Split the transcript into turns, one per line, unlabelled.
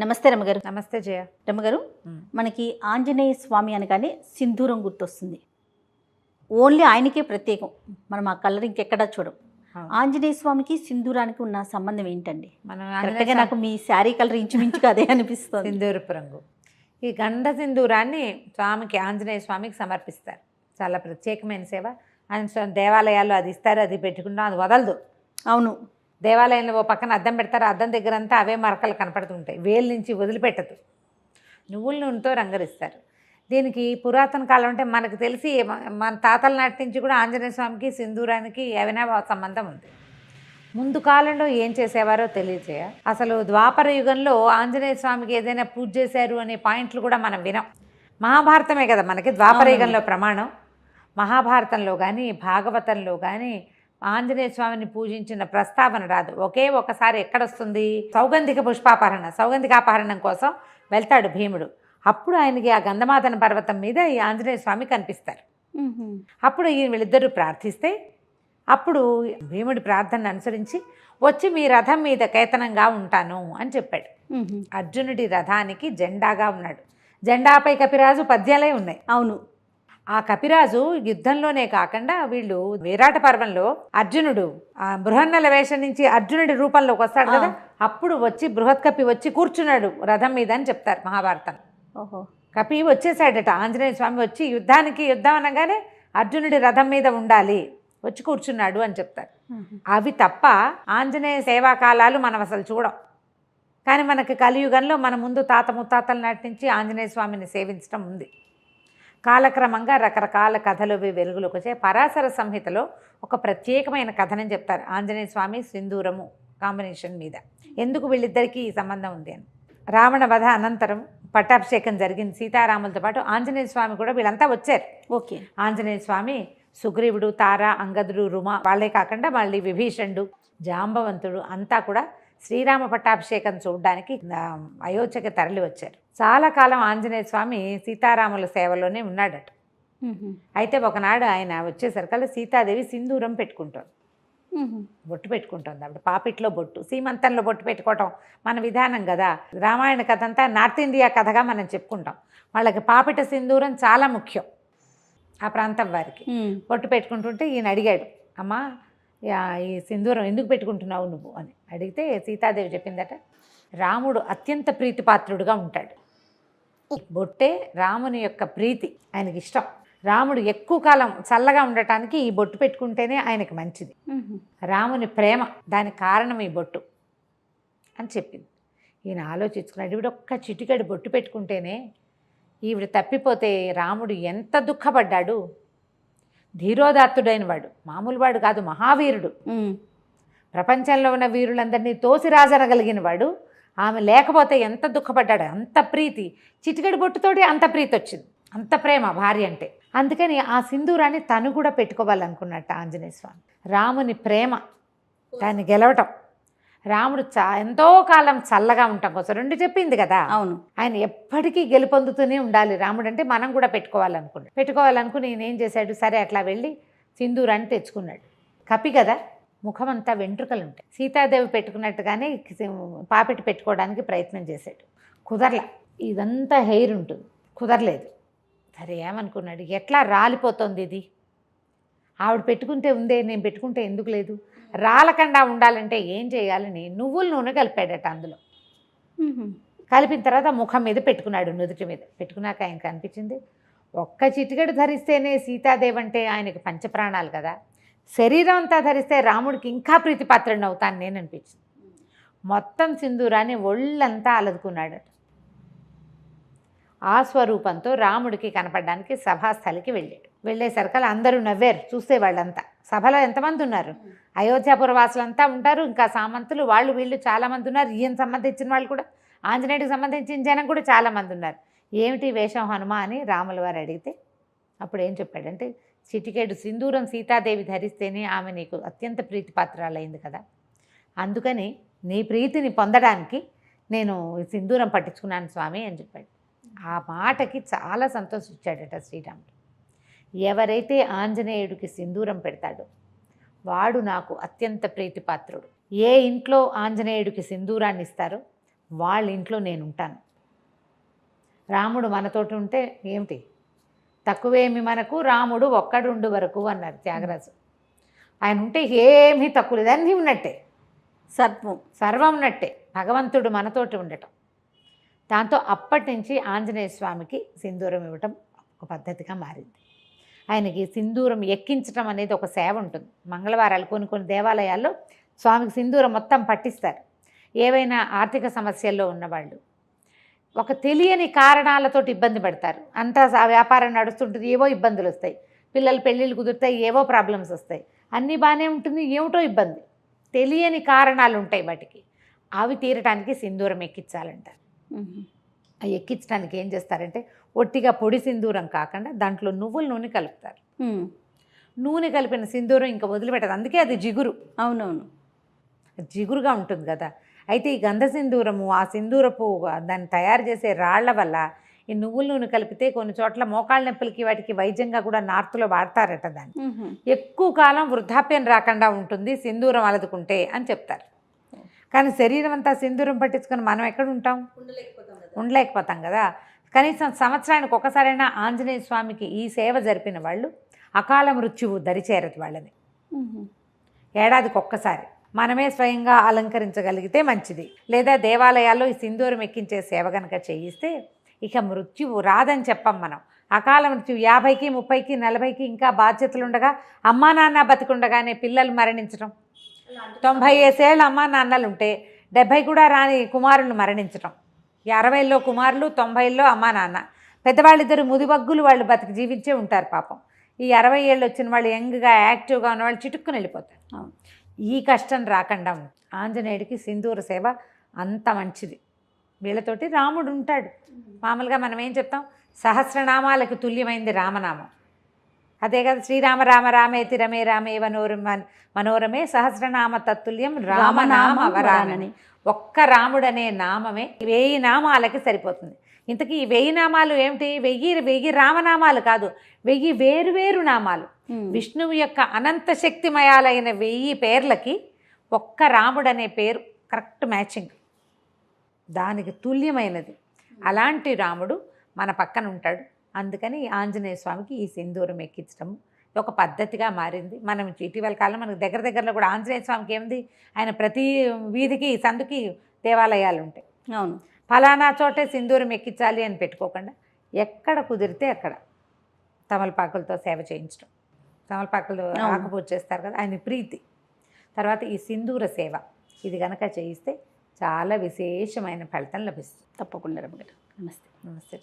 నమస్తే రమగారు.
నమస్తే జయ.
రమగారు, మనకి ఆంజనేయ స్వామి అనగానే సింధూరం గుర్తొస్తుంది. ఓన్లీ ఆయనకే ప్రత్యేకం. మనం ఆ కలర్ ఇంకెక్కడా చూడం. ఆంజనేయ స్వామికి సింధూరానికి ఉన్న సంబంధం ఏంటండి? కరెక్ట్గా నాకు మీ శారీ కలర్ ఇంచుమించుగా అదే అనిపిస్తుంది.
సింధూరపు రంగు. ఈ గంధ సింధూరాన్ని స్వామికి, ఆంజనేయ స్వామికి సమర్పిస్తారు. చాలా ప్రత్యేకమైన సేవ. ఆయన దేవాలయాల్లో అది ఇస్తారు, అది పెట్టుకుంటాం, అది వదలదు.
అవును,
దేవాలయంలో ఓ పక్కన అద్దం పెడతారు, అద్దం దగ్గర అంతా అవే మరకలు కనపడుతుంటాయి, వేలు నుంచి వదిలిపెట్టదు. నువ్వుల నూనెతో రంగరిస్తారు. దీనికి పురాతన కాలం అంటే మనకు తెలిసి మన తాతల నాటి నుంచి కూడా ఆంజనేయ స్వామికి సింధూరానికి ఏమైనా సంబంధం ఉంది. ముందు కాలంలో ఏం చేసేవారో తెలియజేయ. అసలు ద్వాపర యుగంలో ఆంజనేయ స్వామికి ఏదైనా పూజ చేశారు అనే పాయింట్లు కూడా మనం వినాం. మహాభారతమే కదా మనకి ద్వాపర యుగంలో ప్రమాణం. మహాభారతంలో కానీ భాగవతంలో కానీ ఆంజనేయ స్వామిని పూజించిన ప్రస్తావన రాదు. ఒకే ఒకసారి ఎక్కడొస్తుంది? సౌగంధికాపహరణం కోసం వెళ్తాడు భీముడు. అప్పుడు ఆయనకి ఆ గంధమాదన పర్వతం మీద ఈ ఆంజనేయ స్వామి కనిపిస్తారు. అప్పుడు వీళ్ళిద్దరూ ప్రార్థిస్తే అప్పుడు భీముడి ప్రార్థనను అనుసరించి వచ్చి మీ రథం మీద కేతనంగా ఉంటాను అని చెప్పాడు. అర్జునుడి రథానికి జెండాగా ఉన్నాడు. జెండాపై కపిరాజు పద్యాలే ఉన్నాయి.
అవును,
ఆ కపిరాజు యుద్ధంలోనే కాకుండా వీళ్ళు విరాట పర్వంలో అర్జునుడు ఆ బృహన్నల వేషం నుంచి అర్జునుడి రూపంలోకి వస్తాడు కదా, అప్పుడు వచ్చి బృహత్ కపి వచ్చి కూర్చున్నాడు రథం మీద అని చెప్తారు మహాభారతం.
ఓహో,
కపి వచ్చేసాడట. ఆంజనేయ స్వామి వచ్చి యుద్ధం అనగానే అర్జునుడి రథం మీద ఉండాలి, వచ్చి కూర్చున్నాడు అని చెప్తారు. అవి తప్ప ఆంజనేయ సేవా కాలాలు మనం అసలు చూడం. కానీ మనకి కలియుగంలో మన ముందు తాత ముత్తాతల నాటి నుంచి ఆంజనేయ స్వామిని సేవించడం ఉంది. కాలక్రమంగా రకరకాల కథలు వెలుగులోకి వచ్చాయి. పరాశర సంహితలో ఒక ప్రత్యేకమైన కథనని చెప్తారు ఆంజనేయ స్వామి సింధూరము కాంబినేషన్ మీద. ఎందుకు వీళ్ళిద్దరికీ ఈ సంబంధం ఉంది అని. రావణ వధ అనంతరం పట్టాభిషేకం జరిగింది సీతారాములతో పాటు. ఆంజనేయ స్వామి కూడా వీళ్ళంతా వచ్చారు.
ఓకే,
ఆంజనేయ స్వామి, సుగ్రీవుడు, తార, అంగదుడు, రుమ, వాళ్ళే కాకుండా మళ్ళీ విభీషణుడు, జాంబవంతుడు అంతా కూడా శ్రీరామ పట్టాభిషేకం చూడడానికి అయోధ్యకి తరలి వచ్చారు. చాలా కాలం ఆంజనేయ స్వామి సీతారాముల సేవలోనే ఉన్నాడట. అయితే ఒకనాడు ఆయన వచ్చేసరికల్లా సీతాదేవి సింధూరం పెట్టుకుంటుంది, బొట్టు పెట్టుకుంటుంది. అప్పుడు పాపిట్లో బొట్టు, సీమంతంలో బొట్టు పెట్టుకోవటం మన విధానం కదా. రామాయణ కథ అంతా నార్త్ ఇండియా కథగా మనం చెప్పుకుంటాం. వాళ్ళకి పాపిట సింధూరం చాలా ముఖ్యం ఆ ప్రాంతం వారికి. బొట్టు పెట్టుకుంటుంటే ఈయన అడిగాడు, అమ్మా ఈ సింధూరం ఎందుకు పెట్టుకుంటున్నావు నువ్వు అని అడిగితే సీతాదేవి చెప్పిందట, రాముడు అత్యంత ప్రీతిపాత్రుడుగా ఉంటాడు. బొట్టే రాముని యొక్క ప్రీతి, ఆయనకి ఇష్టం. రాముడు ఎక్కువ కాలం చల్లగా ఉండటానికి ఈ బొట్టు పెట్టుకుంటేనే ఆయనకి మంచిది. రాముని ప్రేమ, దానికి కారణం ఈ బొట్టు అని చెప్పింది. ఈయన ఆలోచించుకున్నాడు, ఈవిడ ఒక్క చిటికెడు బొట్టు పెట్టుకుంటేనే ఈవిడ తప్పిపోతే రాముడు ఎంత దుఃఖపడ్డాడు. ధీరోదాత్తుడైన వాడు, మామూలు వాడు కాదు, మహావీరుడు. ప్రపంచంలో ఉన్న వీరులందరినీ తోసిరాజనగలిగిన వాడు. ఆమె లేకపోతే ఎంత దుఃఖపడ్డాడు. అంత ప్రీతి, చిటికెడు బొట్టుతోటి అంత ప్రీతి వచ్చింది, అంత ప్రేమ భార్య అంటే. అందుకని ఆ సింధూరాన్ని తను కూడా పెట్టుకోవాలనుకున్నట్టు ఆంజనేయ స్వామి. రాముని ప్రేమ, దాన్ని గెలవటం, రాముడు ఎంతో కాలం చల్లగా ఉండటం కోసం రెండు చెప్పింది కదా.
అవును, ఆయన
ఎప్పటికీ గెలుపొందుతూనే ఉండాలి రాముడు అంటే. మనం కూడా పెట్టుకోవాలనుకుని నేనేం చేశాడు, సరే అట్లా వెళ్ళి సింధూరాన్ని తెచ్చుకున్నాడు. కపి కదా, ముఖం అంతా వెంట్రుకలు ఉంటాయి. సీతాదేవి పెట్టుకున్నట్టుగానే పాపిటి పెట్టుకోవడానికి ప్రయత్నం చేశాడు, కుదరలా. ఇదంతా హెయిర్ ఉంటుంది, కుదరలేదు. సరే ఏమనుకున్నాడు, ఎట్లా రాలిపోతుంది ఇది, ఆవిడ పెట్టుకుంటే ఉందే, నేను పెట్టుకుంటే ఎందుకు లేదు, రాలకుండా ఉండాలంటే ఏం చేయాలని నువ్వుల నూనె కలిపాడట. అందులో కలిపిన తర్వాత ముఖం మీద పెట్టుకున్నాడు, నుదుటి మీద పెట్టుకున్నాక ఆయనకు అనిపించింది, ఒక్క చిటికెడు ధరిస్తేనే సీతాదేవి అంటే ఆయనకి పంచప్రాణాలు కదా, శరీరం అంతా ధరిస్తే రాముడికి ఇంకా ప్రీతిపాత్రుడిని అవుతాను నేను అనిపించింది. మొత్తం సింధూరాన్ని ఒళ్ళంతా అలదుకున్నాడట. ఆ స్వరూపంతో రాముడికి కనపడడానికి సభాస్థలికి వెళ్ళాడు. వెళ్ళేసరికల్లా అందరూ నవ్వారు చూస్తే. వాళ్ళంతా సభలో ఎంతమంది ఉన్నారు, అయోధ్యాపురవాసులంతా ఉంటారు, ఇంకా సామంతులు, వాళ్ళు వీళ్ళు చాలామంది ఉన్నారు. ఈయన సంబంధించిన వాళ్ళు కూడా, ఆంజనేయుడికి సంబంధించిన జనం కూడా చాలామంది ఉన్నారు. ఏమిటి వేషం హనుమ అని రాముల వారు అడిగితే అప్పుడు ఏం చెప్పాడంటే, చిటికెడు సింధూరం సీతాదేవి ధరిస్తేనే ఆమె నీకు అత్యంత ప్రీతిపాత్రాలైంది కదా, అందుకని నీ ప్రీతిని పొందడానికి నేను సింధూరం పట్టించుకున్నాను స్వామి అని చెప్పాడు. ఆ మాటకి చాలా సంతోషించాడట శ్రీరాముడు. ఎవరైతే ఆంజనేయుడికి సింధూరం పెడతాడో వాడు నాకు అత్యంత ప్రీతిపాత్రుడు. ఏ ఇంట్లో ఆంజనేయుడికి సింధూరాన్ని ఇస్తారో వాళ్ళ ఇంట్లో నేను ఉంటాను. రాముడు మనతోటి ఉంటే ఏమిటి, తక్కువేమి మనకు రాముడు ఒక్కడుండు వరకు అన్నారు త్యాగరాజు. ఆయన ఉంటే ఏమీ తక్కువ లేదు, అన్నీ ఉన్నట్టే, సర్వం ఉన్నట్టే, భగవంతుడు మనతోటి ఉండటం. దాంతో అప్పటి నుంచి ఆంజనేయ స్వామికి సింధూరం ఇవ్వటం ఒక పద్ధతిగా మారింది. ఆయనకి సింధూరం ఎక్కించడం అనేది ఒక సేవ ఉంటుంది. మంగళవారాలు కొన్ని దేవాలయాల్లో స్వామికి సింధూరం మొత్తం పట్టిస్తారు. ఏవైనా ఆర్థిక సమస్యల్లో ఉన్నవాళ్ళు, ఒక తెలియని కారణాలతోటి ఇబ్బంది పడతారు. అంతా వ్యాపారం నడుస్తుంటుంది, ఏవో ఇబ్బందులు వస్తాయి, పిల్లలు పెళ్ళిళ్ళు కుదురుతాయి, ఏవో ప్రాబ్లమ్స్ వస్తాయి, అన్నీ బాగానే ఉంటుంది, ఏమిటో ఇబ్బంది, తెలియని కారణాలు ఉంటాయి వాటికి. అవి తీరటానికి సింధూరం ఎక్కించాలంటారు. అవి ఎక్కించడానికి ఏం చేస్తారంటే ఒట్టిగా పొడి సింధూరం కాకుండా దాంట్లో నువ్వుల నూనె కలుపుతారు. నూనె కలిపిన సింధూరం ఇంకా వదిలిపెట్టదు, అందుకే అది జిగురు.
అవునవును,
జిగురుగా ఉంటుంది కదా. అయితే ఈ గంధ సింధూరము, ఆ సింధూరపు దాన్ని తయారు చేసే రాళ్ల వల్ల ఈ నువ్వుల నూనె కలిపితే కొన్ని చోట్ల మోకాళ్ళ నొప్పులకి వాటికి వైద్యంగా కూడా నార్త్లో వాడతారట. దాన్ని ఎక్కువ కాలం వృద్ధాప్యం రాకుండా ఉంటుంది సింధూరం అలదుకుంటే అని చెప్తారు. కానీ శరీరం అంతా సింధూరం పట్టించుకొని మనం ఎక్కడ ఉంటాం, ఉండలేకపోతాం కదా. కనీసం సంవత్సరానికి ఒకసారైనా ఆంజనేయ స్వామికి ఈ సేవ జరిపిన వాళ్ళు అకాల మృత్యువు దరిచేరదు వాళ్ళని. ఏడాదికి ఒక్కసారి మనమే స్వయంగా అలంకరించగలిగితే మంచిది. లేదా దేవాలయాల్లో ఈ సింధూరం ఎక్కించే సేవ కనుక చేయిస్తే ఇక మృత్యువు రాదని చెప్పం మనం. అకాల మృత్యు 50కి 30కి 40కి ఇంకా బాధ్యతలు ఉండగా అమ్మా నాన్న బతికుండగానే పిల్లలు మరణించడం, 90 ఏళ్ళ అమ్మా నాన్నలు ఉంటే 70 కూడా రాని కుమారులు మరణించడం, 60లో కుమారులు 90లో అమ్మా నాన్న, పెద్దవాళ్ళిద్దరు ముదిబగ్గులు వాళ్ళు బతికి జీవించే ఉంటారు పాపం. ఈ 60 ఏళ్ళు వచ్చిన వాళ్ళు యంగ్గా యాక్టివ్గా ఉన్న వాళ్ళు చిటుక్కుని వెళ్ళిపోతారు. ఈ కష్టం రాకుండా ఆంజనేయుడికి సింధూర సేవ అంత మంచిది. వీళ్ళతోటి రాముడు ఉంటాడు. మామూలుగా మనం ఏం చెప్తాం, సహస్రనామాలకు తుల్యమైంది రామనామం. అదే కదా, శ్రీరామ రామ రామేతి రమే రామే మనోరమే సహస్రనామ తత్తుల్యం రామనామ వరానని. ఒక్క రాముడనే నామమే 1000 నామాలకి సరిపోతుంది. ఇంతకీ ఈ 1000 నామాలు ఏమిటి? 1000 రామనామాలు కాదు, 1000 వేరువేరు నామాలు. విష్ణువు యొక్క అనంత శక్తిమయాలైన 1000 పేర్లకి ఒక్క రాముడనే పేరు కరెక్ట్ మ్యాచింగ్, దానికి తుల్యమైనది. అలాంటి రాముడు మన పక్కన ఉంటాడు. అందుకని ఆంజనేయ స్వామికి ఈ సింధూరం ఎక్కించడం ఒక పద్ధతిగా మారింది. మనం ఇటీవల కాలం మనకు దగ్గరలో కూడా ఆంజనేయ స్వామికి ఏముంది, ఆయన ప్రతి వీధికి సందుకి దేవాలయాలు ఉంటాయి.
అవును,
ఫలానా చోటే సింధూరం ఎక్కించాలి అని పెట్టుకోకుండా ఎక్కడ కుదిరితే అక్కడ తమలపాకులతో సేవ చేయించడం. తమలపాకులు ఆకుపూజ చేస్తారు కదా, ఆయన ప్రీతి. తర్వాత ఈ సింధూర సేవ, ఇది కనుక చేయిస్తే చాలా విశేషమైన ఫలితం లభిస్తుంది.
తప్పకుండా రమ్మగారు. నమస్తే.
నమస్తే.